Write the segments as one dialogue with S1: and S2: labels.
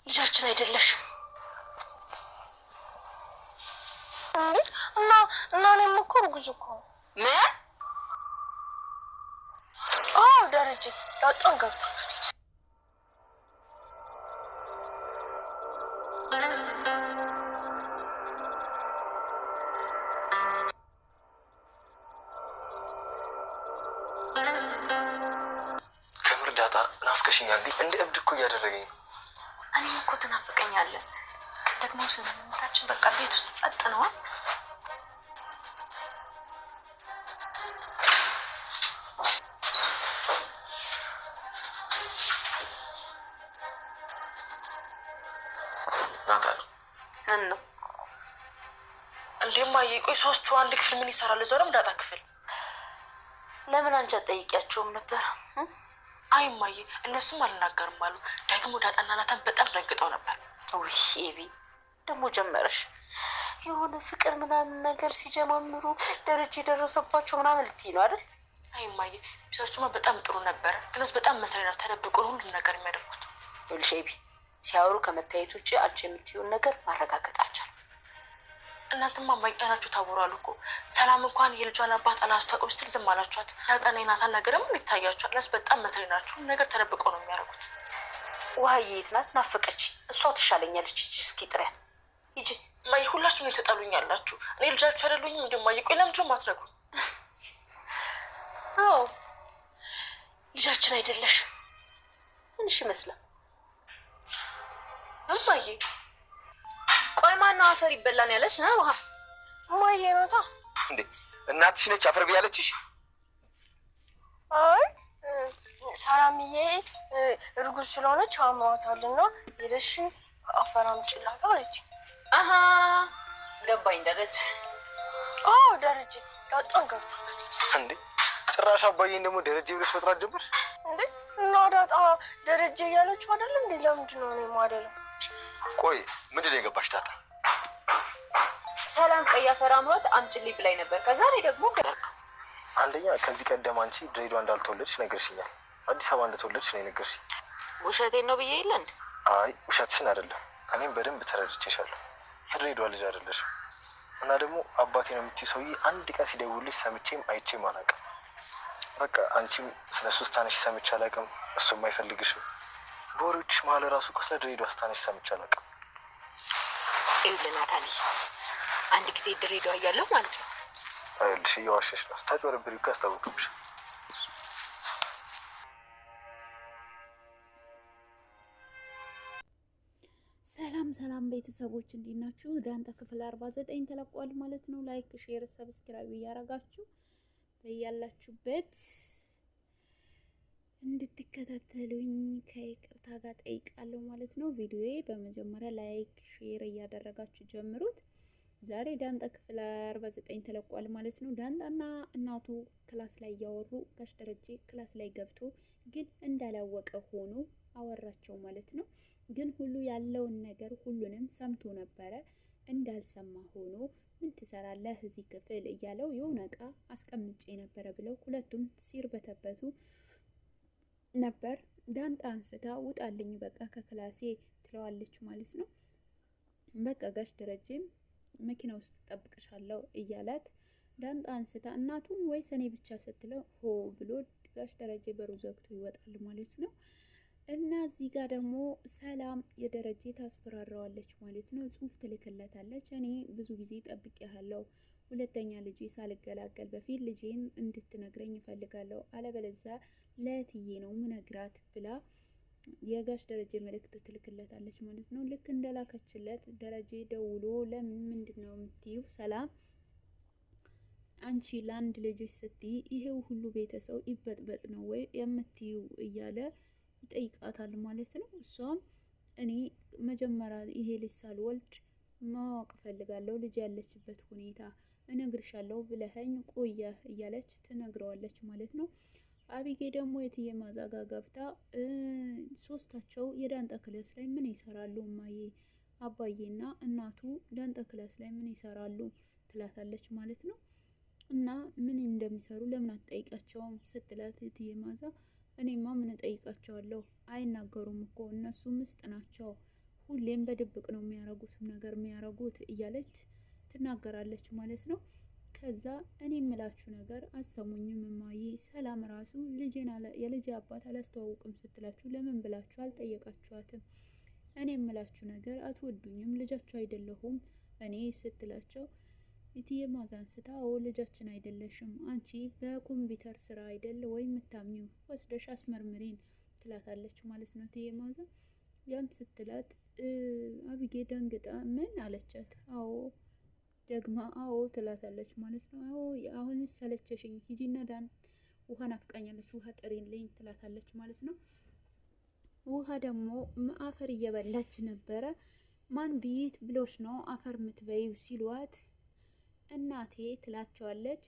S1: ልጃችን አይደለሽም እና እኔም እኮ እርጉዝ እኮ
S2: ምን?
S1: አዎ ደረጀ ያጣን ገብታታል።
S3: ከምርዳታ ናፍቀሽኛል። እንደ እብድ እኮ እያደረገኝ ነው።
S2: እኔም እኮ ትናፍቀኛለህ። ደግሞ ስንታችን በቃ ቤት ውስጥ ጸጥ ነው።
S3: ናታ
S1: እንዴማ ቆይ ሶስቱ አንድ ክፍል ምን ይሰራል? እዛው ዳጣ ክፍል
S2: ለምን አንቺ አትጠይቂያቸውም ነበር?
S1: አይ እማዬ እነሱም አልናገርም አሉ። ደግሞ ዳጣና ናታን በጣም ደንግጠው ነበር።
S2: ውይ ኤቢ ደግሞ ጀመረሽ የሆነ ፍቅር ምናምን ነገር ሲጀማምሩ ደረጃ የደረሰባቸው ምናምን ልትይ ነው አይደል?
S1: አይ እማዬ ቢሶቹማ በጣም ጥሩ ነበረ። ግንስ በጣም መሰሪ ነው። ተደብቆ ነው ሁሉም ነገር የሚያደርጉት።
S2: ይኸውልሽ ኤቢ ሲያወሩ ከመታየት ውጭ አንቺ የምትይውን ነገር ማረጋገጥ አልቻልኩም።
S1: እናንተማ ማይቀናችሁ ታወራሉ እኮ። ሰላም እንኳን የልጇን አባት አላስተዋወቅም ስትል ዝም አላችኋት። ዳጣና ናታን ነገር ምን ይታያችኋል? ለስ በጣም መሰሪ ናችሁ። ነገር ተደብቆ ነው የሚያደርጉት።
S2: ውሃዬ የት ናት? ናፈቀች። እሷ ትሻለኛለች። እስኪ ጥሪያት ሂጂ።
S1: ማይ ሁላችሁም የተጣሉኛላችሁ። እኔ ልጃችሁ አይደሉኝም? እንደማይ ቆይ ለምንድን ነው የማትነግሩ? አዎ ልጃችን አይደለሽም።
S2: ትንሽ ይመስላል።
S1: እማዬ
S2: ቆይ ማነው አፈር ይበላን ያለሽ ነው? ውሃ
S1: እማዬ ናታ
S3: እንዴ? እናትሽ ነች አፈር ብያለችሽ?
S1: አይ ሰላምዬ እርጉዝ ስለሆነች አምሯታልና ሄደሽ አፈር አምጪላት አለች።
S2: አሀ ገባኝ። ደረጀ
S1: ደረጀ ዳጣን ገብታታል።
S3: እንዴ ጭራሽ አባዬን ደግሞ ደረጀ ብለሽ መጥራት ጀመርሽ
S1: እንዴ? እና ዳጣ ደረጀ እያለችው አይደል እንዴ? ለምንድን ነው እኔ ማደለው?
S3: ቆይ ምንድን ነው የገባሽ ዳጣ?
S2: ሰላም ቀይ አፈር አምሮት አምጪልኝ ብላኝ ነበር። ከዛ ላይ ደግሞ
S3: አንደኛ ከዚህ ቀደም አንቺ ድሬዳዋ እንዳልተወለድሽ ነግርሽኛል። አዲስ አበባ እንደተወለድሽ ነው የነገርሽኝ።
S2: ውሸቴን ነው ብዬ የለ እንዴ?
S3: አይ ውሸትሽን አይደለም። እኔም በደንብ ተረድቼሻለሁ። የድሬዳዋ ልጅ አይደለሽም። እና ደግሞ አባቴ ነው የምትይው ሰውዬ አንድ ቀን ሲደውልሽ ሰምቼም አይቼም አላውቅም። በቃ አንቺም ስለ እሱ ስታነሽ ሰምቼ አላውቅም። እሱም አይፈልግሽም። በወሬዎችሽ መሀል ራሱ እኮ ስለ ድሬዳዋ ስታነሽ ሰምቼ አላውቅም።
S2: ይኸውልህ ናታኒ አንድ ጊዜ ድሬዳዋ እያለሁ ማለት ነው።
S3: አይልሽ እየዋሸሽ ነው። ስታጭበረብሪ እኮ ያስታውቅብሻል።
S4: ሰላም ቤተሰቦች እንዴት ናችሁ? ዳንታ ክፍል 49 ተለቋል ማለት ነው። ላይክ ሼር ሰብስክራይብ እያረጋችሁ በያላችሁበት እንድትከታተሉኝ ከይቅርታ ጋር ጠይቃለሁ ማለት ነው። ቪዲዮዬ በመጀመሪያ ላይክ ሼር እያደረጋችሁ ጀምሩት። ዛሬ ዳንታ ክፍል 49 ተለቋል ማለት ነው። ዳንታና እናቱ ክላስ ላይ እያወሩ ጋሽ ደረጀ ክላስ ላይ ገብቶ ግን እንዳላወቀ ሆኖ አወራቸው ማለት ነው። ግን ሁሉ ያለውን ነገር ሁሉንም ሰምቶ ነበረ። እንዳልሰማ ሆኖ ምን ትሰራለህ እዚህ ክፍል እያለው የሆነ እቃ አስቀምጬ ነበረ ብለው ሁለቱም ሲርበተበቱ ነበር። ዳንታ አንስታ ውጣልኝ በቃ ከክላሴ ትለዋለች ማለት ነው። በቃ ጋሽ ደረጀም መኪና ውስጥ ጠብቅሻለሁ እያላት ዳንታ አንስታ እናቱን ወይስ እኔ ብቻ ስትለው ሆ ብሎ ጋሽ ደረጀ በሩ ዘግቶ ይወጣል ማለት ነው። እና እዚህ ጋር ደግሞ ሰላም የደረጀ ታስፈራራዋለች ማለት ነው። ጽሁፍ ትልክለታለች። እኔ ብዙ ጊዜ ጠብቄያለሁ፣ ሁለተኛ ልጄ ሳልገላገል በፊት ልጄን እንድትነግረኝ እፈልጋለሁ፣ አለበለዚያ ለእትዬ ነው ምነግራት ብላ የጋሽ ደረጀ መልእክት ትልክለታለች ማለት ነው። ልክ እንደላከችለት ደረጀ ደውሎ ለምን ምንድነው የምትይው ሰላም አንቺ ለአንድ ልጅሽ ስትይ ይሄው ሁሉ ቤተሰብ ይበጥበጥ ነው ወይ የምትይው እያለ ይጠይቃታል ማለት ነው። እሷም እኔ መጀመሪያ ይሄ ልጅ ሳልወልድ ማወቅ ፈልጋለሁ፣ ልጅ ያለችበት ሁኔታ እነግርሻለሁ ብለኸኝ ቆየህ እያለች ትነግረዋለች ማለት ነው። አቢጌ ደግሞ የትዬ ማዛጋ ገብታ ሶስታቸው የዳንታ ክላስ ላይ ምን ይሰራሉ እማዬ፣ አባዬና እናቱ ዳንታ ክላስ ላይ ምን ይሰራሉ ትላታለች ማለት ነው። እና ምን እንደሚሰሩ ለምን አትጠይቃቸውም ስትላት የትዬ ማዛ እኔማ ምን እጠይቃቸዋለሁ? አይናገሩም እኮ እነሱ ምስጥ ናቸው። ሁሌም በድብቅ ነው ነገር የሚያረጉት እያለች ትናገራለች ማለት ነው። ከዛ እኔ የምላችሁ ነገር አሰሙኝም እማዬ፣ ሰላም ራሱ የልጄ አባት አላስተዋውቅም ስትላችሁ ለምን ብላችሁ አልጠየቃችኋትም? እኔ የምላችሁ ነገር አትወዱኝም፣ ልጃችሁ አይደለሁም እኔ ስትላቸው እትዬ ማዛ አንስታ ልጃችን አይደለሽም፣ አንቺ በኮምፒውተር ስራ አይደል ወይ የምታምኚው፣ ወስደሽ አስመርምሬን ትላታለች ማለት ነው እትዬ ማዛ። ያም ስትላት አብጌ ደንግጣ ምን አለቻት? ደግማ ትላታለች ማለት ነው። አሁን ሰለቸሽኝ፣ ሂጂና ውሃ ናፍቃኛለች፣ ውሃ ጥሪልኝ ትላታለች ማለት ነው። ውሃ ደግሞ አፈር እየበላች ነበረ። ማን ብይት ብሎች ነው አፈር ምትበይው ሲሏት እናቴ ትላቸዋለች።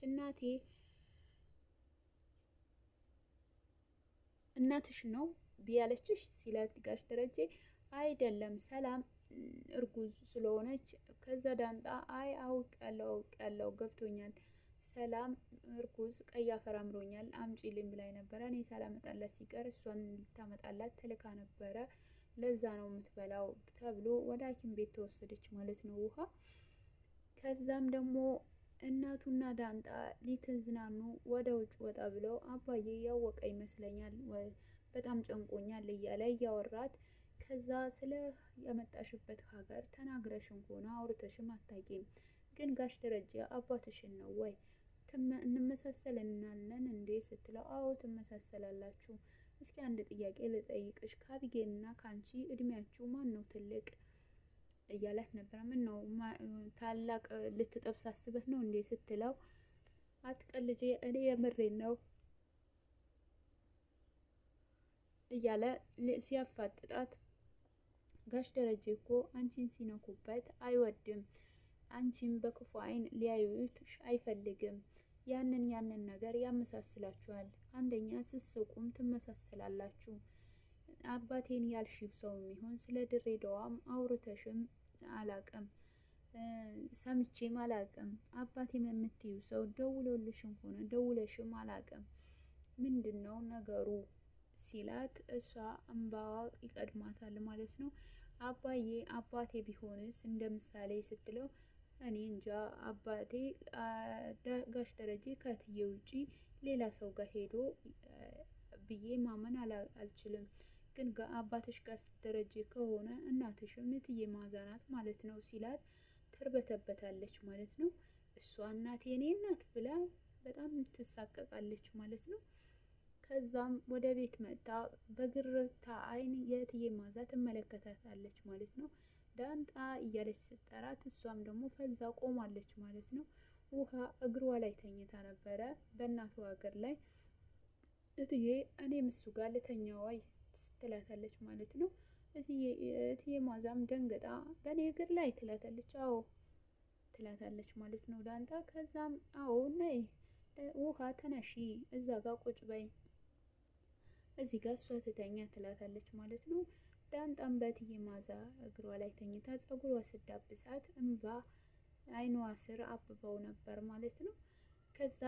S4: እናትሽ ነው ቢያለችሽ ሲላት ጋሽ ደረጀ አይደለም ሰላም እርጉዝ ስለሆነች ከዛ ዳንጣ አውቃለሁ ገብቶኛል፣ ሰላም እርጉዝ ቀይ አፈር አምሮኛል አምጪልኝ ብላኝ ነበረ፣ እኔ ሳላመጣላት ሲቀር እሷን ልታመጣላት ተልካ ነበረ፣ ለዛ ነው የምትበላው ተብሎ ወደ ሐኪም ቤት ተወሰደች ማለት ነው ውሃ። ከዛም ደግሞ እናቱና ዳንጣ ሊትዝናኑ ወደ ውጭ ወጣ ብለው አባዬ ያወቀ ይመስለኛል በጣም ጨንቆኛል እያለ እያወራት፣ ከዛ ስለ የመጣሽበት ሀገር ተናግረሽም ሆነ አውርተሽም አታቂም፣ ግን ጋሽ ደረጃ አባትሽን ነው ወይ እንመሳሰልናለን እንዴ ስትለው አዎ ትመሳሰላላችሁ፣ እስኪ አንድ ጥያቄ ልጠይቅሽ፣ ከአቢጌልና ከአንቺ እድሜያችሁ ማን ነው ትልቅ እያላት ነበር። ምን ነው ታላቅ ልትጠብስ አስበህ ነው እንዴ ስትለው አትቀልጄ እኔ የምሬን ነው እያለ ሲያፋጥጣት፣ ጋሽ ደረጀ እኮ አንቺን ሲነኩበት አይወድም፣ አንቺን በክፉ አይን ሊያዩትሽ አይፈልግም፣ ያንን ነገር ያመሳስላችኋል፣ አንደኛ ስስቁም ትመሳሰላላችሁ፣ አባቴን ያልሺው ሰው የሚሆን ስለ ድሬዳዋም አውርተሽም አላቅም ሰምቼም አላቅም፣ አባቴም የምትዩ ሰው ደውሎልሽም ሆነ ደውለሽም አላቅም፣ ምንድነው ነገሩ ሲላት እሷ እንባዋ ይቀድማታል ማለት ነው። አባቴ ቢሆንስ እንደ ምሳሌ ስትለው እኔ እንጃ አባቴ ጋሽ ደረጀ ከእትዬ ውጪ ሌላ ሰው ጋር ሄዶ ብዬ ማመን አልችልም፣ ግን አባትሽ ጋሽ ደረጀ ከሆነ እናትሽም እትዬ ማዛ ናት ማለት ነው ሲላት ተርበተበታለች ማለት ነው። እሷ እናቴ እኔ እናት ብላ በጣም ትሳቀቃለች ማለት ነው። ከዛም ወደ ቤት መጣ በግርታ አይን የእትዬ ማዛ ትመለከታታለች ማለት ነው። ዳንጣ እያለች ስጠራት እሷም ደግሞ ፈዛ ቆማለች ማለት ነው። ውሃ እግሯ ላይ ተኝታ ነበረ በእናቷ እግር ላይ። እትዬ እኔም እሱ ጋር ልተኛ ወይ ትላታለች ማለት ነው። እትዬ ማዛም ደንገጣ በእኔ እግር ላይ ትላታለች። አዎ ትላታለች ማለት ነው ዳንጣ። ከዛም አዎ ነይ ውሃ ተነሺ እዛ ጋር ቁጭ በይ እዚህ ጋር እሷ ትተኛ ትላታለች ማለት ነው። ዳንጣም በእትዬ ማዛ እግሯ ላይ ተኝታ ጸጉሯ ስዳብሳት እንባ አይኗ ስር አብበው ነበር ማለት ነው። ከዛ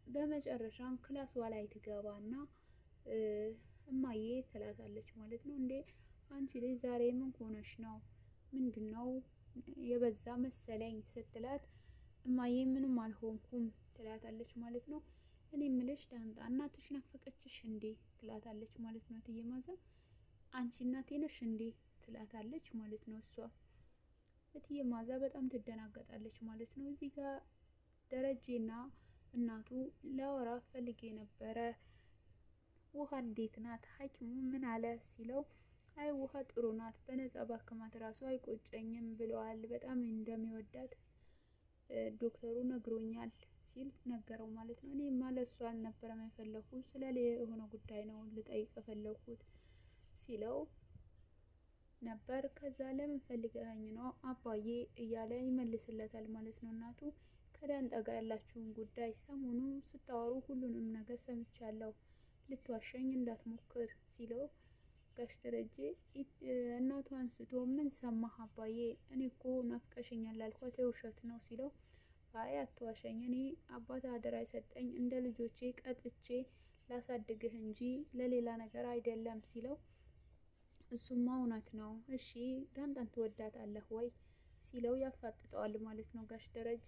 S4: በመጨረሻም ክላሷ ላይ ትገባና እማዬ ትላታለች ማለት ነው። እንዴ አንቺ ልጅ ዛሬ ምን ሆነሽ ነው? ምንድነው የበዛ መሰለኝ ስትላት እማዬ ምንም አልሆንኩም ትላታለች ማለት ነው። እኔ ምልሽ ዳንጣ እናትሽ ናፈቀችሽ እንዴ ትላታለች ማለት ነው እትዬ ማዛ። አንቺ እናቴ ነሽ እንዴ ትላታለች ማለት ነው እሷ። እትዬ ማዛ በጣም ትደናገጣለች ማለት ነው። እዚህ ጋር ደረጀና እናቱ ላወራ ፈልጌ ነበረ፣ ውሃ እንዴት ናት? ሐኪሙ ምን አለ ሲለው አይ ውሃ ጥሩ ናት፣ በነጻ ባክማት ራሱ አይቆጨኝም ብለዋል፣ በጣም እንደሚወዳት ዶክተሩ ነግሮኛል ሲል ነገረው ማለት ነው። እኔ ማለት እሱ አልነበረም የፈለኩት ስለ የሆነ ጉዳይ ነው ልጠይቅ የፈለኩት ሲለው ነበር። ከዛ ለምን ፈልገኸኝ ነው አባዬ እያለ ይመልስለታል ማለት ነው። እናቱ ከዳንጣ ጋር ያላችሁን ጉዳይ ሰሞኑ ስታወሩ ሁሉንም ነገር ሰምቻለሁ፣ ልትዋሸኝ እንዳትሞክር ሲለው ጋሽ ደረጀ እናቱ አንስቶ ምን ሰማህ አባዬ? እኔ እኮ ናፍቀሽኛል አልኳት የውሸት ነው ሲለው አይ አትዋሸኝ፣ እኔ አባት አደራ የሰጠኝ እንደ ልጆቼ ቀጥቼ ላሳድግህ እንጂ ለሌላ ነገር አይደለም ሲለው እሱማ እውነት ነው፣ እሺ ዳንጣን ትወዳታለህ ወይ ሲለው ያፋጥጠዋል ማለት ነው ጋሽ ደረጀ።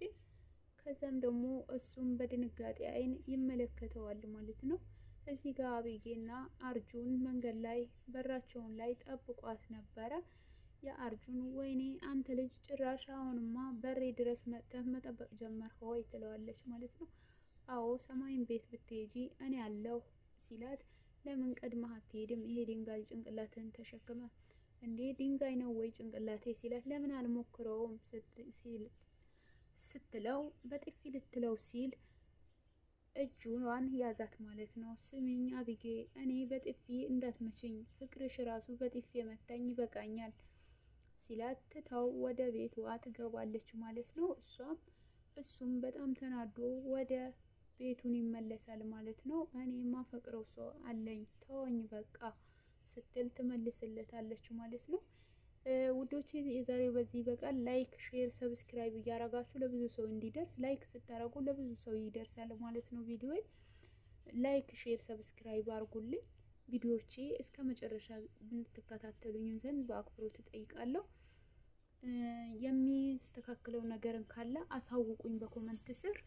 S4: ከዛም ደግሞ እሱም በድንጋጤ አይን ይመለከተዋል ማለት ነው። እዚህ ጋር አቤጌና አርጁን መንገድ ላይ በራቸውን ላይ ጠብቋት ነበረ። የአርጁን ወይኔ አንተ ልጅ ጭራሽ አሁንማ በሬ ድረስ መጥተህ መጠበቅ ጀመርክ ወይ ትለዋለች ማለት ነው። አዎ ሰማይን ቤት ብትሄጂ እኔ አለሁ ሲላት ለምን ቀድመህ አትሄድም? ይሄ ድንጋይ ጭንቅላትን ተሸክመ እንዴ ድንጋይ ነው ወይ ጭንቅላቴ ሲላት ለምን አልሞክረውም ስትለው በጥፊ ልትለው ሲል እጁን ያዛት ማለት ነው። ስሚኝ አቢጌ እኔ በጥፊ እንዳትመችኝ ፍቅርሽ ራሱ በጥፊ የመታኝ ይበቃኛል ሲላት ትታው ወደ ቤቷ ትገባለች ማለት ነው። እሱም በጣም ተናዶ ወደ ቤቱን ይመለሳል ማለት ነው። እኔ ማፈቅረው ሰው አለኝ ተወኝ በቃ ስትል ትመልስለታለች ማለት ነው። ውዶቼ የዛሬው በዚህ በቃል። ላይክ ሼር ሰብስክራይብ እያረጋችሁ ለብዙ ሰው እንዲደርስ ላይክ ስታረጉ ለብዙ ሰው ይደርሳል ማለት ነው። ቪዲዮ ላይክ ሼር ሰብስክራይብ አርጉልኝ። ቪዲዮቼ እስከ መጨረሻ ብትከታተሉኝ ዘንድ በአክብሮት እጠይቃለሁ። የሚስተካከለው ነገርን ካለ አሳውቁኝ በኮመንት ስር።